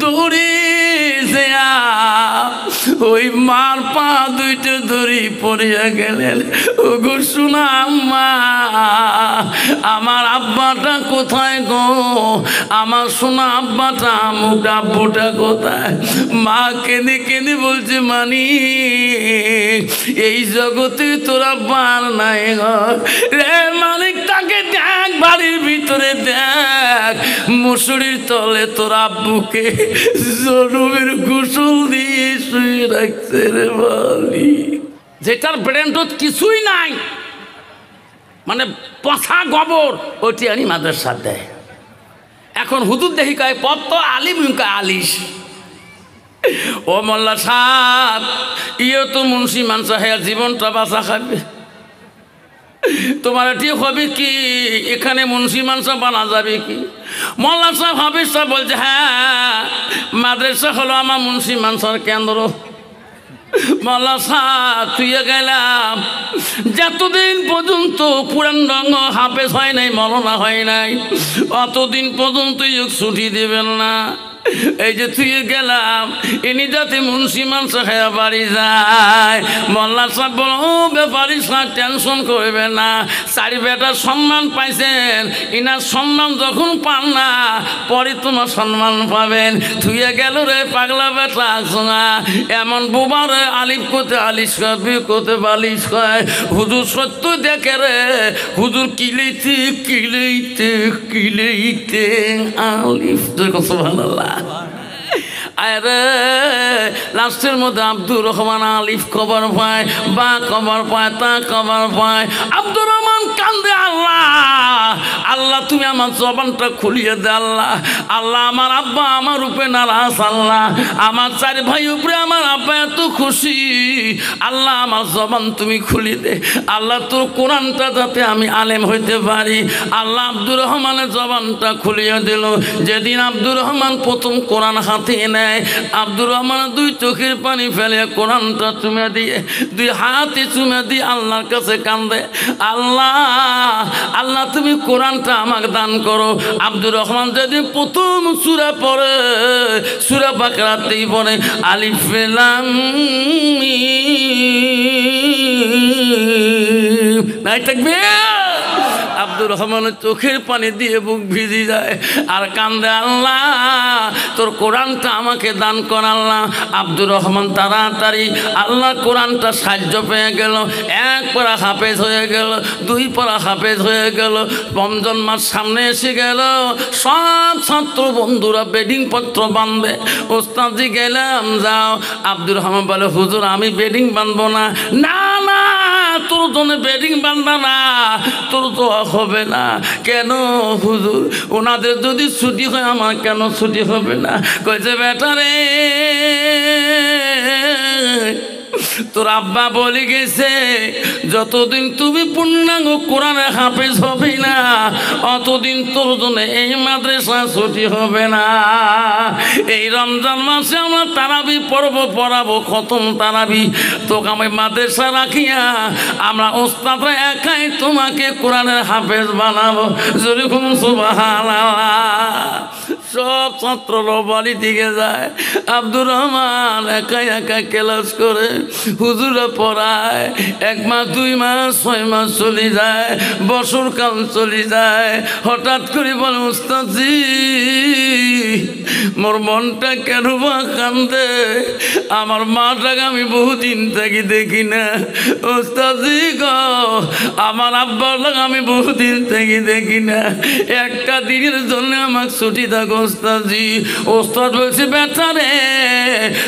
দৌড়ে যা ওই মার পা দুইটা ধরি পড়িয়া গেলেন। ও গো শোনা আম্মা, আমার আব্বাটা কোথায় গো? আমার শোনা আব্বাটা, আমুক আব্বুটা কোথায়? মা কেঁদে কেঁদে বলছে, মানি এই জগতে তোর আব্বা আর নাই গো। রে মালিক, তাকে দেখ, বাড়ির ভিতরে দেখ, মুসুরির তলে তোর আব্বুকে জরুমের গোসল দিয়ে শুয়ে রাখছে রে বলি। যেটার ব্রেন রোধ কিছুই নাই, মানে পথা গোবর, ওটি আনি মাদ্রাসা দেয়। এখন হুজুর দেখি কয় পথ তো আলিম আলিস। ও মোল্লা সাহেব, ইয়ে তো মুন্সি মানসা হ্যাঁ জীবনটা বাঁচা খাবে। তোমার এটি হবে কি এখানে মুন্সি মানসা বানা যাবে কি? মোল্লা সাহেব হাফিজ সাহেব বলছে, হ্যাঁ মাদ্রাসা হলো আমার মুন্সি মানসার কেন্দ্র। মোল্লা সাহেব তুইয়ে গেলাম, যতদিন পর্যন্ত পুরান রঙ হাফেজ হয় নাই, মরনা হয় নাই, অতদিন পর্যন্ত ছুটি দেবেন না। এই যে তুই গেলাম, ইনি যাতে মুন্সি মানসা খেয়া বাড়ি যায়। মোল্লা সাহেব বল, ও ব্যাপারী সাহেব টেনশন করবে না, চারি বেটার সম্মান পাইছেন, ইনার সম্মান যখন পান না পরে তোমার সম্মান পাবেন। থুয়ে গেল রে পাগলা বেটা আসনা, এমন বোবার আলিফ কোতে আলিশ কয়, বি কোতে বালিশ কয়। হুজুর সত্য দেখে রে, হুজুর কিলেইতে কিলেইতে কিলেইতে আলিফ। সুবহানাল্লাহ। আরে লাস্টের মধ্যে আব্দুর রহমান আলিফ খবর পায়, বা খবর পায়, তা খবর পায়। আব্দুর রহমান কান্দে, আল্লাহ আল্লাহ তুমি আমার জবানটা খুলিয়ে দে আল্লাহ। আল্লাহ আমার আব্বা আমার উপরে নারাজ, আল্লাহ আমার চার ভাই উপরে আমার আব্বা এত খুশি, আল্লাহ আমার জবান তুমি খুলি দে আল্লাহ, তোর কোরআনটা যাতে আমি আলেম হইতে পারি। আল্লাহ আব্দুর রহমানের জবানটা খুলিয়ে দিল। যেদিন আব্দুর রহমান প্রথম কোরআন হাতে নেয়, আব্দুর রহমান দুই চোখের পানি ফেলে কোরআনটা চুমে দিয়ে, দুই হাতে চুমে দিয়ে আল্লাহর কাছে কান্দে, আল্লাহ আল্লাহ তুমি কোরআনটা আমাকে দান করো। আব্দুর রহমান যেদিন প্রথম সূরা পড়ে, সূরা বাকারাতেই পড়ে আলিফ লাম মিম, নাই থাকবে। আব্দুর রহমানের চোখের পানি দিয়ে বুক ভিজে যায় আর কান্দে, আল্লাহ তোর কোরআনটা আমাকে দান কর আল্লাহ। আব্দুর রহমান তাড়াতাড়ি আল্লাহ কোরআনটা সাহায্য পেয়ে গেল, এক পারা হাফেজ হয়ে গেল, দুই পারা হাফেজ হয়ে গেল। রমজান মাস সামনে এসে গেল, সব ছাত্র বন্ধুরা বেডিং পত্র বাঁধবে। ওস্তাদজি গেলাম, যাও। আব্দুর রহমান বলে, হুজুর আমি বেডিং বাঁধবো না। না না, তোর জন্য বেডিং বাঁধবা না, তোর তো হবে না। কেন হুজুর? ওনাদের যদি ছুটি হয় আমার কেন ছুটি হবে না? কইছে, বেটা রে তোর আব্বা বলে গেছে, যতদিন তুমি পূর্ণাঙ্গ কোরআনে হাফেজ হবে না অতদিন তোর জন্য এই মাদ্রাসা ছুটি হবে না। এই রমজান মাসে আমরা তারাবি পর্ব পড়াবো, খতম তারাবি। তোকে আমি মাদ্রাসা রাখিয়া আমরা ওস্তাদরা একাই তোমাকে কোরআনের হাফেজ বানাবো। যেরকম সুবহানাল্লাহ। সব ছাত্ররা বাড়ি দিকে যায়, আব্দুর রহমান একা একা ক্লাস করে, হুজুরা পড়ায়। 1 মাস 2 মাস 6 মাস চলে যায়, বছরকাল চলে যায়। হঠাৎ করে বলে, উস্তাদজি মোর মনটা কেন বা কান্দে, আমার মাটাকে আমি বহুদিন থেকে দেখি না। উস্তাদজি গো, আমার আব্বার আমি বহুদিন থেকে দেখি না, একটা দিনের জন্য আমার ছুটি থাকো ওস্তাদজি। ওস্তাদ বলছে, বেটা রে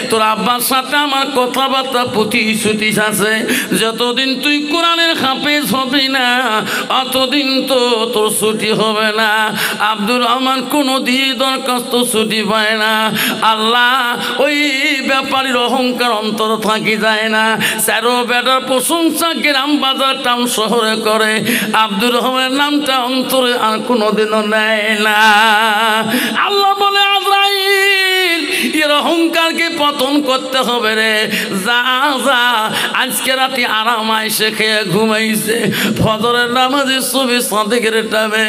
তোর আব্বার সাথে আমার কথাবার্তা প্রতিশ্রুতি আছে, যতদিন তুই কোরআনের হাফেজ হবি না অতদিন তো তোর ছুটি হবে না। আব্দুর রহমান কোনো দিয়ে দরখাস্ত ছুটি পায় না। আল্লাহ ওই ব্যাপারীর অহংকার অন্তর থাকি যায় না। স্যারো বেটার প্রশংসা গ্রাম বাজার টাউন শহরে করে, আব্দুর রহমানের নামটা অন্তরে আর কোনোদিনও নেয় না। আল্লাহ বলে, আজরাইল এর অহংকার অহংকারকে পতন করতে হবে রে। যা যা আজকে রাতে আরাম আইসে খেয়ে ঘুমাইছে, ফজরের নামাজে ছবি সাদেকের টাবে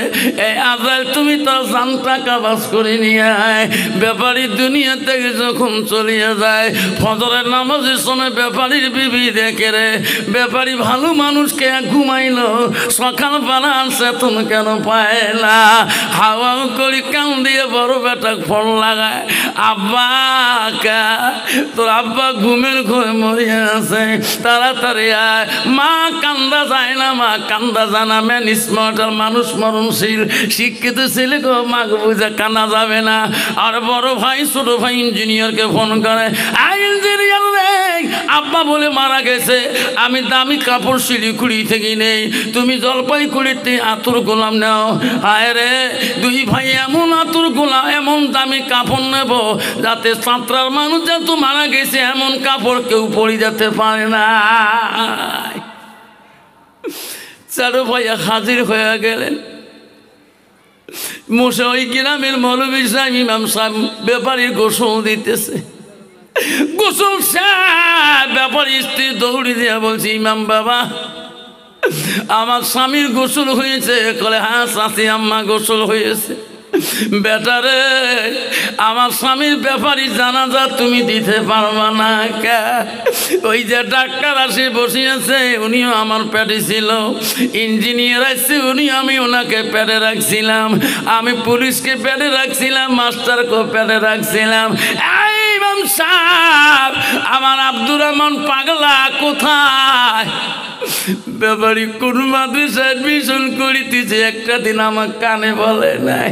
এই আজাল তুমি তার জানটা কাবাজ করে নিয়ে আয়। ব্যাপারী দুনিয়া থেকে যখন চলিয়ে যায়, ফজরের নামাজের সময় ব্যাপারীর বিবি দেখে রে, ব্যাপারী ভালো মানুষকে ঘুমাইলো, সকালবেলা চেতন কেন পায় না? হাওয়াও করি কান দিয়ে বড় বেটা ফোন লাগায়, আব্বা কা তোর আব্বা ঘুমের ঘরে মরিয়া আছে, তাড়াতাড়ি আয়। মা কান্দা যায় না, মা কান্দা জানা ম্যান স্মার্ট আর মানুষ মরণশীল শিক্ষিত ছেলে গো, মাকে বুঝে কানা যাবে না। আর বড় ভাই ছোট ভাই ইঞ্জিনিয়ারকে ফোন করে, ইঞ্জিনিয়ার রে আব্বা বলে মারা গেছে, আমি দামি কাপড় শিলিগুড়ি থেকে নেই, তুমি জলপাইগুড়িতে আতুর গোলাম নাও। হায় রে দুই ভাই এমন আতুর গোলাম, এমন দামি কাপড় নেব যাতে সাঁতরার মানুষ যত মারা গেছে এমন কাপড় কেউ পরে যেতে পারে না। চারো ভাইয়া হাজির হয়ে গেলেন। মশা ওই গ্রামের মৌলবী সাহেব ইমাম সাহেব ব্যাপারীর গোসল দিতেছে। গোসল সাহেব ব্যাপারী স্ত্রী দৌড়ি দিয়া বলছে, ইমাম বাবা আমার স্বামীর গোসল হয়েছে? বলে হ্যাঁ চাচি আম্মা গোসল হয়েছে। বেটারে আমার স্বামীর ব্যাপারী জানাজা তুমি দিতে পারবা না কে? ওই যে ডাক্তার আসে বসিয়েছে উনিও আমার পেটে ছিল, ইঞ্জিনিয়ার আসছে উনি আমি ওনাকে পেটে রাখছিলাম, আমি পুলিশকে পেটে রাখছিলাম, মাস্টারকে পেটে রাখছিলাম। ইমাম সাহেব আমার আব্দুর রহমান পাগলা কোথায়? ব্যাপারী কোন মাদ্রাসায় অ্যাডমিশন করিতেছে একটা দিন আমার কানে বলে নাই।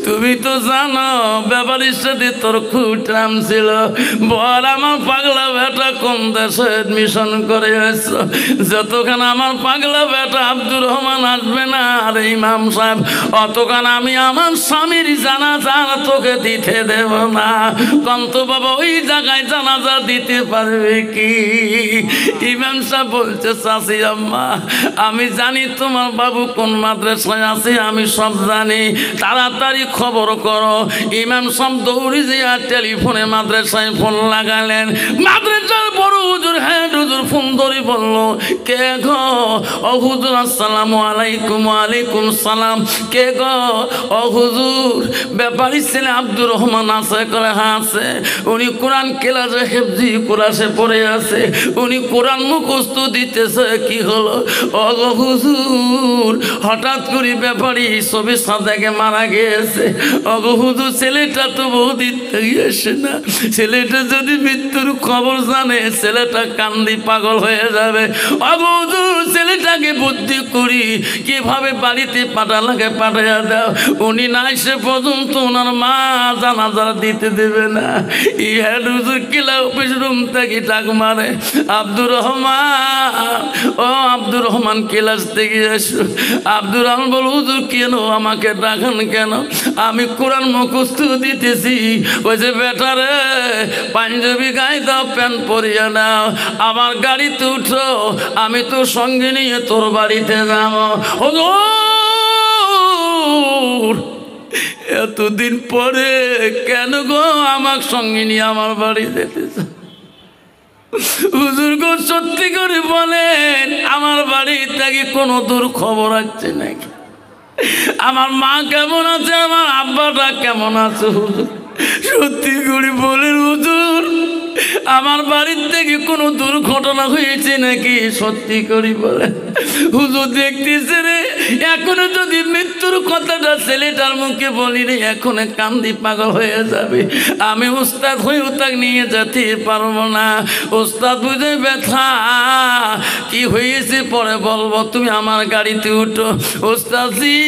তুমি তো জানো ব্যাপারীর সাথে তোর খুব টান ছিল, বল আমার পাগলা বেটা কোন দেশে অ্যাডমিশন করে আসছো? যতক্ষণ আমার পাগলা বেটা আব্দুর রহমান আসবে না আর ইমাম সাহেব, অতক্ষণ আমি আমার স্বামীর জানাজা তোকে দিতে দেব না। কন্ত বাবা ওই জায়গায় জানাজা দিতে পারবে কি? ইমাম সাহেব বলছে, চাচি আম্মা আমি জানি তোমার বাবু কোন মাদ্রাসায় আছে, আমি সব জানি, তাড়াতাড়ি খবর করো। ইমাম সাহেব দৌড়ি দিয়া টেলিফোনে মাদ্রাসায় ফোন লাগালেন। মাদ্রাসার বড় হুজুর হ্যাঁ হুজুর ফোন ধরে বলল, কে গো? ও হুজুর আসসালামু আলাইকুম। ওয়ালাইকুম সালাম। কে গো? ও হুজুর ব্যাপারী ছেলে আব্দুর রহমান আছে? করে হ্যাঁ আছে। উনি কোরআন ক্লাসে হেফজি কোরআনে পড়ে আছে, উনি কোরআন মুখস্থ দিতেছে। কি হলো? ও হুজুর হঠাৎ করে ব্যাপারী ছবি সাদাকে মারা গিয়েছে। ও হুজুর ছেলেটা তো বহুদিন থেকে আসে না, ছেলেটা যদি মৃত্যুর খবর জানে ছেলেটা কান্দি পাগল হয়ে যাবে। ও হুজুর ছেলেটাকে বুদ্ধি করি কিভাবে বাড়িতে পাঠালাকে পাঠাইয়া দাও, উনি না এসে পর্যন্ত ওনার মা জানাজা দিতে দেবে না। ইহা হুজুর কিলা অফিস রুম থেকে ডাক মারে, আব্দুর রহমান ও আব্দুর রহমান ক্লাস থেকে এসো। আব্দুর রহমান বল, হুজুর কেন আমাকে ডাকেন কেন? আমি কোরআন মুখস্থ দিতেছি। ওই যে বেটারে পাঞ্জাবি গায়ে দাও, প্যান্ট পরিয়ে নাও, আমার গাড়িতে উঠো, আমি তো সঙ্গে নিয়ে তোর বাড়িতে যাবো। হুজুর এতদিন পরে কেন গো আমার সঙ্গে নিয়ে আমার বাড়ি যেতেছ? হুজুর গো সত্যি করে বলেন আমার বাড়ি থেকে কোনো দূর খবর আছে নাকি? আমার মা কেমন আছে, আমার আব্বাটা কেমন আছে? হুজুর সত্যি করে বলেন হুজুর আমার বাড়ির থেকে কোনো দুর্ঘটনা হয়েছে নাকি? সত্যি করে বলেন। হুজুর দেখতেছে রে এখনো যদি মৃত্যুর কথাটা ছেলেটার মুখে বলি রে এখন কান্দি পাগল হয়ে যাবে। আমি উস্তাদ হয়েও তাকে নিয়ে যেতে পারবো না। উস্তাদ বুঝে ব্যথা কি হয়েছে পরে বলবো, তুমি আমার গাড়িতে উঠো। উস্তাদজি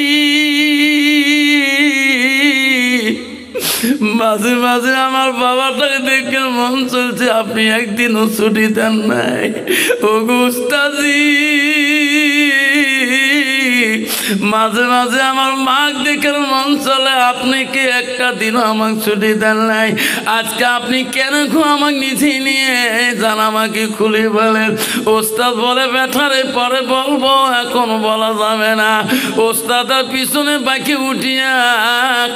মাঝে মাঝে আমার বাবাটাকে দেখে মন চলছে আপনি একদিনও ছুটি দেন নাই। ও উস্তাদজি মাঝে মাঝে আমার মা দেখে মন চলে, আপনি কি একটা দিনও আমাকে ছুটি দেন নাই? আজকে আপনি কেন আমাকে নিচে নিয়ে যান, আমাকে খুলে বলেন। ওস্তাদ বলে বেঠারে পরে বলবো, এখন বলা যাবে না। ওস্তাদের পিছনে বাকি উঠিয়া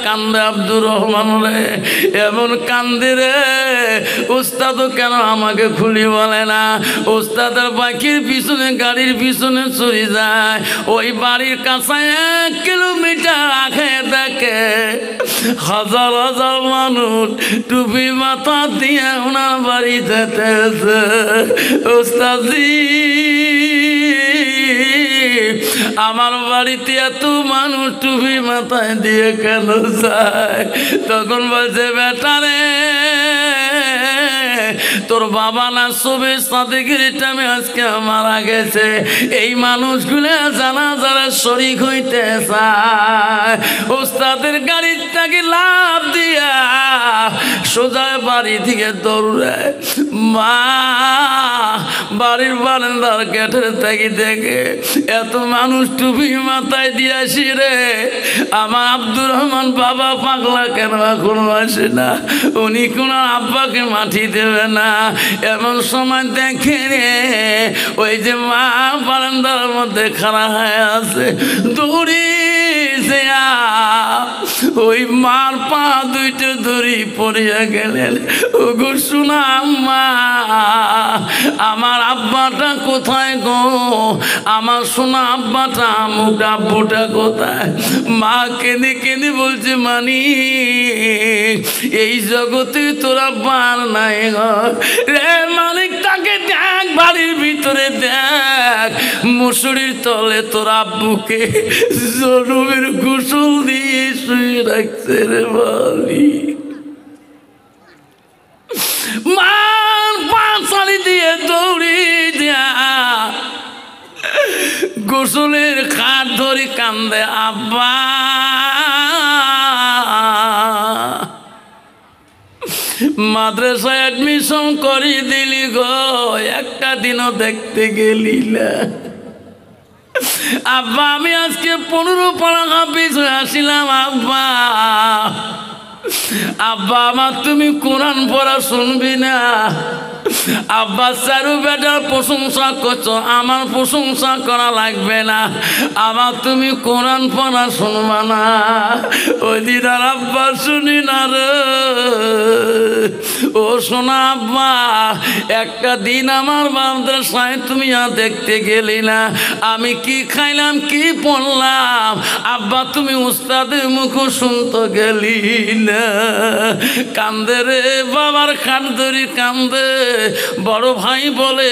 কান্দে আব্দুর রহমান রে, এমন কান্দে রে। ওস্তাদও কেন আমাকে খুলি বলে না? ওস্তাদের বাকির পিছনে গাড়ির পিছনে চলে যায়, ওই বাড়ির কাছে 1 কিলোমিটার আগে দেখে হাজার হাজার মানুষ টুপি মাথা দিয়ে ওনার বাড়ি যেতেছে। ওস্তাদি আমার বাড়িতে এত মানুষ টুপি মাথায় দিয়ে কেন যায়? তখন বলছে বেটারে তোর বাবা না সবে সাদেকের টাইমে আজকে মারা গেছে, এই মানুষগুলো জানাজার শরীক হইতে চায়। ওস্তাদের গাড়িটাকে লাভ দিয়া সোজা বাড়ি থেকে দৌড়ায়। মা বাড়ির বারান্দার গেটের থেকে দেখে এত মানুষ টুপি মাথায় দিয়ে আসি রে, আমার আব্দুর রহমান বাবা পাগলা কেন এখনো আসে না? উনি কোন আব্বাকে মাটি দেবে না। এমন সময় দেখে রে ওই যে মা বারান্দার মধ্যে খাড়া হয়ে আছে, দৌড়ি ওই মার পা দুইটা ধরি পড়িয়া গেলেন। ও গো শোনা আম্মা, আমার আব্বাটা কোথায় গো? আমার শোনা আব্বাটা মুখটা আব্বুটা কোথায়? মা কেঁদে কেঁদে বলছে মানি এই জগতে তোরা পার নাই গো রে। মালিকটাকে দেখ, বাড়ির ভিতরে দেখ, মুসুরির তলে তোর আব্বুকে জনমের গোসল দিয়ে শুয়ে রাখছে রে মালিক। মার পাঁচালি দিয়ে দৌড়ি দিয়া গোসলের খাট ধরে কান্দে আব্বা। মাদ্রাসায় অ্যাডমিশন করি দিলি গো, একটা দিনও দেখতে গেলি না। আব্বা আমি আজকে 15 পারা হাফিজ হয়ে আসিলাম আব্বা। আব্বা আমার তুমি কোরআন পড়া শুনবি না? আব্বা চারু বেটার প্রশংসা করছো, আমার প্রশংসা করা লাগবে না। আমার তুমি কোরআন পড়া শুনবা না? ওই দিন আর আব্বা শুনি না রে। ও শোনা আব্বা, একটা দিন আমার মাদ্রাসায় তুমি আর দেখতে গেলি না। আমি কি খাইলাম কি পড়লাম আব্বা তুমি উস্তাদের মুখ শুনতে গেলি না? কান্দে রে বাবার খাট ধরি কান্দে। বড় ভাই বলে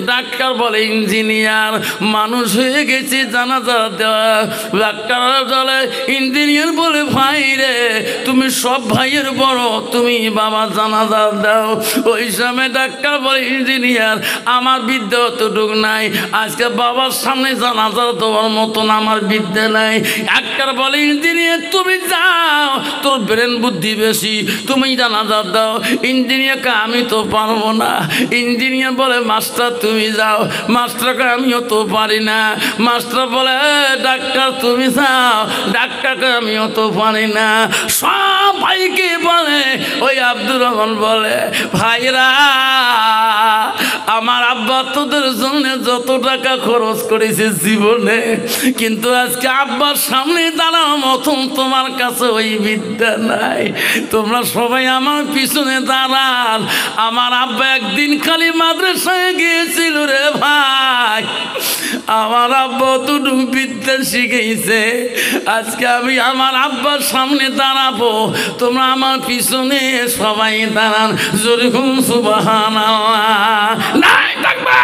ডাক্তার বলে ইঞ্জিনিয়ার, মানুষ হয়ে গেছে জানাজা দেওয়া। ডাক্তার বলে ইঞ্জিনিয়ার বলে ভাই রে তুমি সব ভাইয়ের বড়, তুমি বাবা জানাজা দাও। ওই সময় ডাক্তার বলে ইঞ্জিনিয়ার আমার বিদ্যা অতটুক নাই, আজকে বাবার সামনে জানাজা দেওয়ার মতন আমার বিদ্যা নাই। ডাক্তার বলে ইঞ্জিনিয়ার তুমি যাও, তোর ব্রেন বুদ্ধি বেশি, তুমি জানাজা দাও। ইঞ্জিনিয়ারকে আমি তো পারবো না। ইঞ্জিনিয়ার বলে মাস্টার তুমি যাও। মাস্টারকে আমিও তো পারি না। মাস্টার বলে ডাক্তার তুমি যাও। ডাক্তারকে আমিও তো পারি না। সব ভাইকে বলে ওই আব্দুর রহমান বলে ভাইরা আমার আব্বা তোদের জন্য যত টাকা খরচ করেছে জীবনে, কিন্তু আজকে আব্বার সামনে দাঁড়াও মতন তোমার কাছে ওই বিদ্যা নাই। তোমরা সবাই আমার পিছনে দাঁড়ান। আমার আব্বা একদিন খালি মাদ্রাসায় গিয়েছিল রে ভাই, আমার আব্বা অতটুকু বিদ্যা শিখেছে। আজকে আমি আমার আব্বার সামনে দাঁড়াবো, তোমরা আমার পিছনে সবাই দাঁড়ান। যেরকম সুবহানাল্লাহ নাই থাকবে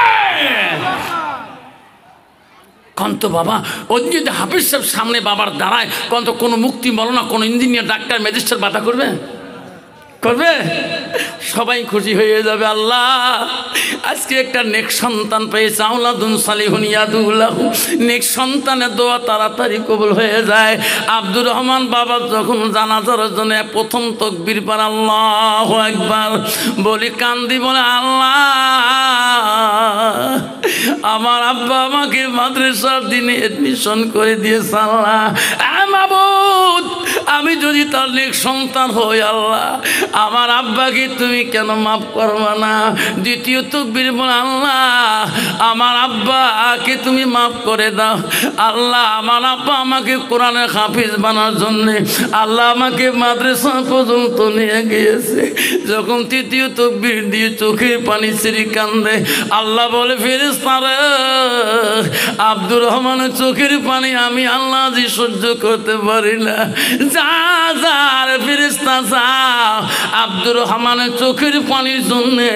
কন্ত বাবা। ওই যদি হাফিজ সাহেব সামনে বাবার দাঁড়ায় কন্ত কোনো মুক্তি বলো না, কোনো ইঞ্জিনিয়ার ডাক্তার ম্যাজিস্ট্রেট বাধা করবে? করবে, সবাই খুশি হয়ে যাবে। আল্লাহ আজকে একটা নেক সন্তান পেয়েছে, আওলাদুন সালিহুন ইয়াদুল্লাহু, নেক সন্তানের দোয়া তাড়াতাড়ি কবুল হয়ে যায়। আব্দুর রহমান বাবা যখন জানাজার জন্য প্রথম তাকবীর পর আল্লাহু আকবার বলি, কান্দি বলে, আল্লাহ আমার আব্বা আমাকে মাদ্রাসার দিনে এডমিশন করে দিয়েছে। আল্লাহ মাবুদ, আমি যদি তার নেক সন্তান হই, আল্লাহ আমার আব্বাকে তুমি কেন মাফ করবা না? দ্বিতীয় তাকবীর বলে, আল্লাহ আমার আব্বাকে তুমি মাফ করে দাও। আল্লাহ আমার আব্বা আমাকে কোরআনের হাফিজ বানার জন্যে আল্লাহ আমাকে মাদ্রাসা পর্যন্ত নিয়ে গিয়েছে। যখন তৃতীয় তাকবীর দিয়ে চোখের পানি ছেড়ে কান্দে, আল্লাহ বলে, ফেরেশতারা আব্দুর রহমানের চোখের পানি আমি আল্লাহ জি সহ্য করতে পারি না। যা যা ফেরেশতা যাও, আব্দুর রহমানের চোখের পানির জন্যে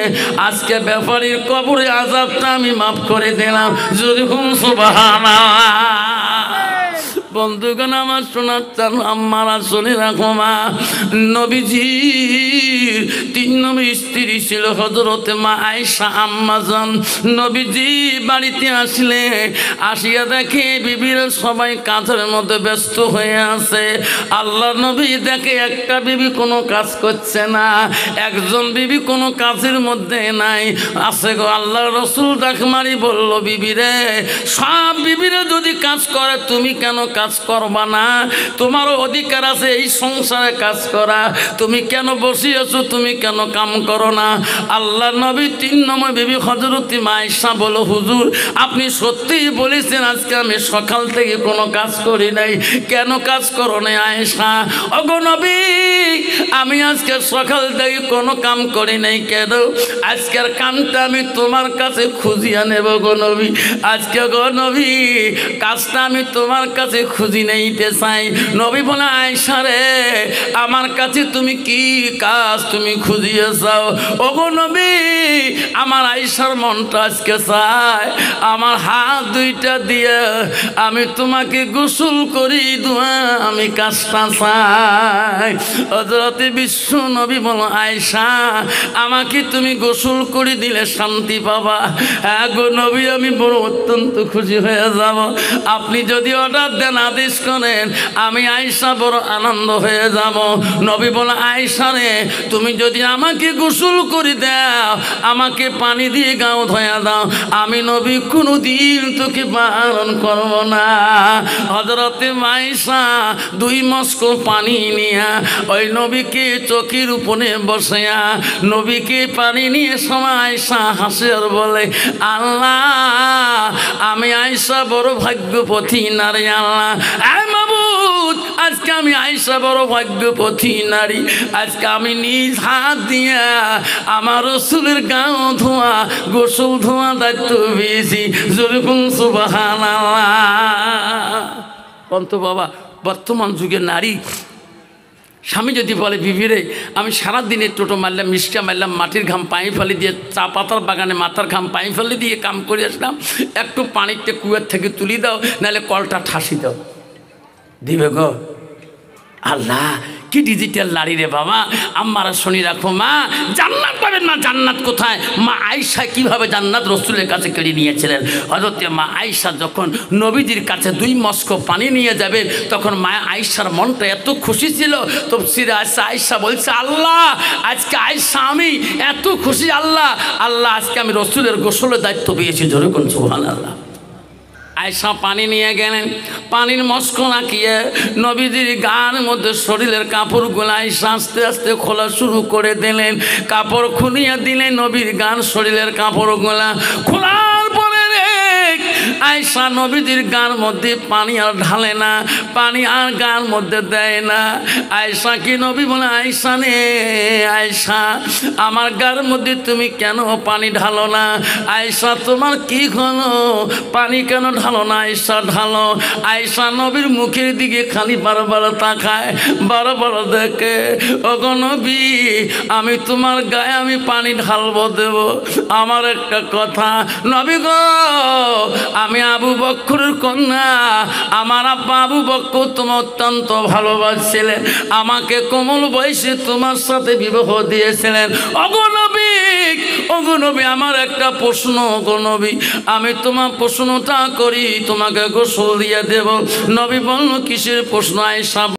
আজকে ব্যাপারীর কবরে আযাবটা আমি মাফ করে দিলাম। যেরকম সুবহানাল্লাহ। বন্ধুগণ আমার শোনার চান, আম্মারা শুনে রাখো মা, নবীজির 3 নম্বর স্ত্রী ছিল হযরতে মা আয়েশা আম্মাজান। নবীজি বাড়িতে আসলে আসিয়া দেখে বিবিরা সবাই কাজের মধ্যে ব্যস্ত হয়ে আছে। আল্লাহ নবী দেখে একটা বিবি কোনো কাজ করছে না, একজন বিবি কোনো কাজের মধ্যে নাই আছে গো। আল্লাহ রসুল ডাক মারি বলল, বিবিরে, সব বিবিরা যদি কাজ করে তুমি কেন কাজ করবা না? তোমারও অধিকার আছে এই সংসারে কাজ করা, তুমি কেন বসে আছো? তুমি কেন কাম করো না? আল্লাহ নবী 3 নম্বর বিবি হযরতে মা আয়েশা বলো, হুজুর আপনি সত্যিই বলেছেন আজকে আমি সকাল থেকে কোনো কাজ করি নাই, কেন কাজ করো না আয়েশা? ওগো নবী, আমি আজকে সকাল থেকে কোনো কাম করি নাই, কেন? আজকের কামটা আমি তোমার কাছে খুঁজিয়া নেব গো নবী। আজকে গো নবী কাজটা আমি তোমার কাছে খুঁজি নেইতে চাই। নবী বলে, আয়েশা রে, আমার কাছে তুমি কি কাজ তুমি খুঁজিয়ে চাও? ওগো নবী, আমার আয়েশার মনটা আজকে চায় আমার হাত দুইটা দিয়ে আমি তোমাকে গোসল করি দোয়া আমি কাজটা চাই। হযরতে বিশ্ব নবী বলো, আয়েশা আমাকে তুমি গোসল করে দিলে শান্তি পাবা। হ্যাঁ গো নবী, আমি বড় অত্যন্ত খুশি হয়ে যাব। আপনি যদি অর্ডার দেন, আদেশ করেন, আমি আয়েশা বড় আনন্দ হয়ে যাব। নবী বলে, আয়েশা রে, তুমি যদি আমাকে গোসল করে দাও, আমাকে পানি দিয়ে গাও ধোয়া দাও, আমি নবী কোনোদিন তোকে বারণ করব না। হযরতে আয়েশা 2 মস্ক পানি নিয়া ওই নবীকে চোখের উপরে বসায়া নবীকে পানি নিয়ে সময় আয়েশা হাসে আর বলে, আল্লাহ আমি আয়েশা বড় ভাগ্যবতী নারী। আল্লাহ মাবুদ, আজকে আমি আয়েশা বড় ভাগ্যবতী নারী। আজকে আমি নিজ হাত দিয়া আমার রাসূলের গাও ধোয়া গোসল ধোয়া দায়িত্ব পেয়েছি। যেরকম সুবহানাল্লাহ। অন্ত বাবা, বর্তমান যুগের নারী স্বামী যদি বলে, বিবিরে আমি সারাদিনে টোটো মারলাম, মিষ্টা মারলাম, মাটির ঘাম পায়ে ফেলে দিয়ে, চা পাতার বাগানে মাথার ঘাম পায়ে ফেলে দিয়ে কাম করে আসলাম, একটু পানিতে কুয়ার থেকে তুলি দাও, নাহলে কলটা ঠাসি দাও, দিবে গো? আল্লাহ কি ডিজিটাল নারী রে বাবা। আম্মারা শুনি রাখো মা, জান্নাত পাবেন না। জান্নাত কোথায়? মা আয়েশা কিভাবে জান্নাত রসুলের কাছে কেড়ে নিয়েছিলেন। হযরতে মা আয়েশা যখন নবীজির কাছে 2 মস্ক পানি নিয়ে যাবেন, তখন মা আয়েশার মনটা এত খুশি ছিল। তাফসীরে আয়েশা বলছে, আল্লাহ আজকে আয়েশা আমি এত খুশি, আল্লাহ আল্লাহ আজকে আমি রসুলের গোসলের দায়িত্ব পেয়েছি। জোরে কোন সুবহানাল্লাহ। আয়েশা পানি নিয়ে গেলেন, পানির মস্ক নাকিয়ে নবীজির গার মধ্যে শরীরের কাপড়গুলো আয়েশা আস্তে আস্তে খোলা শুরু করে দিলেন। কাপড় খুলিয়ে দিলেন, নবীর গান শরীরের কাপড়গুলা খোলার পরে আয়েশা নবীজির গার মধ্যে পানি আর ঢালে না, পানি আর গার মধ্যে দেয় না। আয়েশা কি নবী বলে, আয়েশা নে আয়েশা, আমার গার মধ্যে তুমি কেন পানি ঢালো না? আয়েশা তোমার কি হলো, পানি কেন ঢালো না? আয়েশা ঢালো। আয়েশা নবীর মুখের দিকে খালি বারবার তাকায়, বারবার দেখে, ওগো নবী আমি তোমার গায়ে আমি পানি ঢালবো দেব, আমার একটা কথা। নবী গো আমি আবু বকরের কন্যা, আমার আব্বা আবু বকর তোমার অত্যন্ত ভালোবাসছিলেন, আমাকে কোমল বয়সে তোমার সাথে বিবাহ দিয়েছিলেন। অগণবী, অগণবী, আমার একটা প্রশ্ন, অগণবী, আমি তোমার প্রশ্নটা করি, তোমাকে গোসল দিয়ে দেব। নবী বলল, কিসের প্রশ্ন আয়েশা?